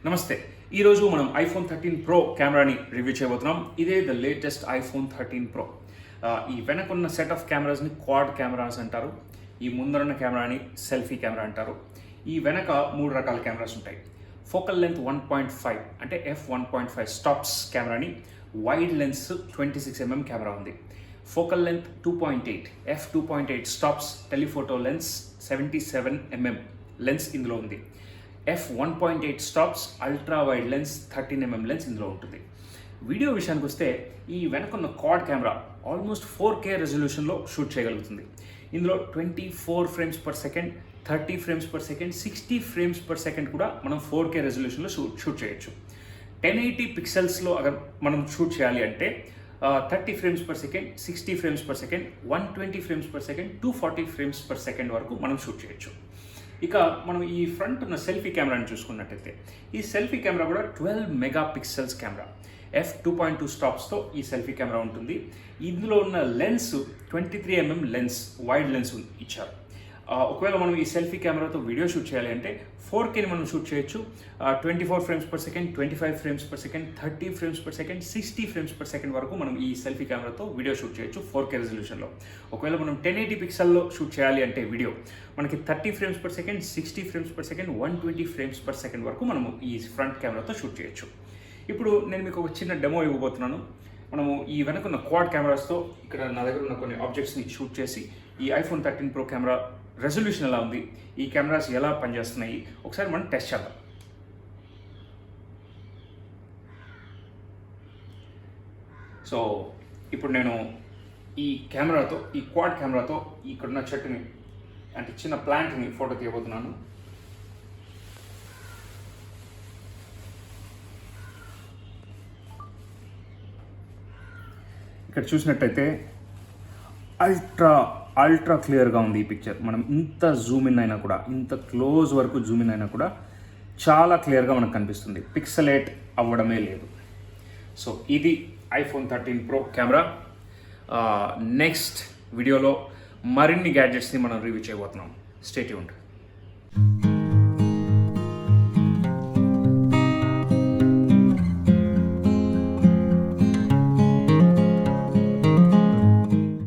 నమస్తే. ఈరోజు మనం ఐఫోన్ 13 ప్రో కెమెరాని రివ్యూ చేయబోతున్నాం. ఇదే ద లేటెస్ట్ ఐఫోన్ 13 ప్రో. ఈ వెనకున్న సెట్ ఆఫ్ కెమెరాస్ని క్వాడ్ కెమెరాస్ అంటారు. ఈ ముందరున్న కెమెరాని సెల్ఫీ కెమెరా అంటారు. ఈ వెనక 3 రకాల కెమెరాస్ ఉంటాయి. ఫోకల్ లెంత్ 1.5 అంటే f1.5 స్టాప్స్ కెమెరాని, వైడ్ లెన్స్ 26mm కెమెరా ఉంది. Focal length 2.8 f2.8 stops telephoto lens 77mm lens ఇందులో ఉంది. f1.8 stops ultra wide lens 13mm lens ఇందులో ఉంటుంది. వీడియో విషయానికి వస్తే ఈ వెనకున్న క్వాడ్ కెమెరా ఆల్మోస్ట్ 4K రెజల్యూషన్లో షూట్ చేయగలుగుతుంది. ఇందులో 24 frames per second, 30 frames per second, 60 frames per second కూడా మనం 4K రెజల్యూషన్లో షూట్ చేయొచ్చు. 1080 పిక్సెల్స్లో మనం షూట్ చేయాలి అంటే 30 frames per second, 60 frames per second, 120 frames per second, 240 frames per second వరకు మనం షూట్ చేయొచ్చు. ఇక మనం ఈ ఫ్రంట్ ఉన్న సెల్ఫీ కెమెరాని చూసుకున్నట్టయితే ఈ సెల్ఫీ కెమెరా కూడా 12 మెగా పిక్సెల్స్ కెమెరా, f2.2 స్టాప్స్తో ఈ సెల్ఫీ కెమెరా ఉంటుంది. ఇందులో ఉన్న lens 23mm lens, wide lens ఇచ్చారు. ఒకవేళ మనం ఈ సెల్ఫీ కెమెరాతో వీడియో షూట్ చేయాలి అంటే 4Kని మనం షూట్ చేయొచ్చు. 24 frames per second, 25 frames per second, 30 frames per second, 60 frames per second వరకు మనం ఈ సెల్ఫీ కెమెరాతో వీడియో షూట్ చేయొచ్చు 4K రెజల్యూషన్లో. ఒకవేళ మనం 1080 పిక్సెల్లో షూట్ చేయాలి అంటే వీడియో మనకి 30 frames per second, 60 frames per second, 120 frames per second వరకు మనము ఈ ఫ్రంట్ కెమెరాతో షూట్ చేయొచ్చు. ఇప్పుడు నేను మీకు ఒక చిన్న డెమో ఇవ్వబోతున్నాను. మనము ఈ వెనకున్న క్వాడ్ కెమెరాస్తో ఇక్కడ నా దగ్గర ఉన్న కొన్ని ఆబ్జెక్ట్స్ని షూట్ చేసి ఈ ఐఫోన్ 13 ప్రో కెమెరా రెజల్యూషన్ ఎలా ఉంది, ఈ కెమెరాస్ ఎలా పనిచేస్తున్నాయి ఒకసారి మనం టెస్ట్ చేద్దాం. సో ఇప్పుడు నేను ఈ కెమెరాతో, ఈ క్వాడ్ కెమెరాతో ఇక్కడున్న చెట్టుని అంటే చిన్న ప్లాంట్ని ఫోటో తీయబోతున్నాను. ఇక్కడ చూసినట్టయితే అల్ట్రా క్లియర్గా ఉంది ఈ పిక్చర్. మనం ఇంత జూమ్ ఇన్ అయినా కూడా, ఇంత క్లోజ్ వరకు జూమ్ ఇన్ అయినా కూడా చాలా క్లియర్గా మనకు కనిపిస్తుంది. పిక్సలేట్ అవ్వడమే లేదు. సో ఇది ఐఫోన్ 13 ప్రో కెమెరా. నెక్స్ట్ వీడియోలో మరిన్ని గ్యాడ్జెట్స్ని మనం రివ్యూ చేయబోతున్నాం. Stay tuned.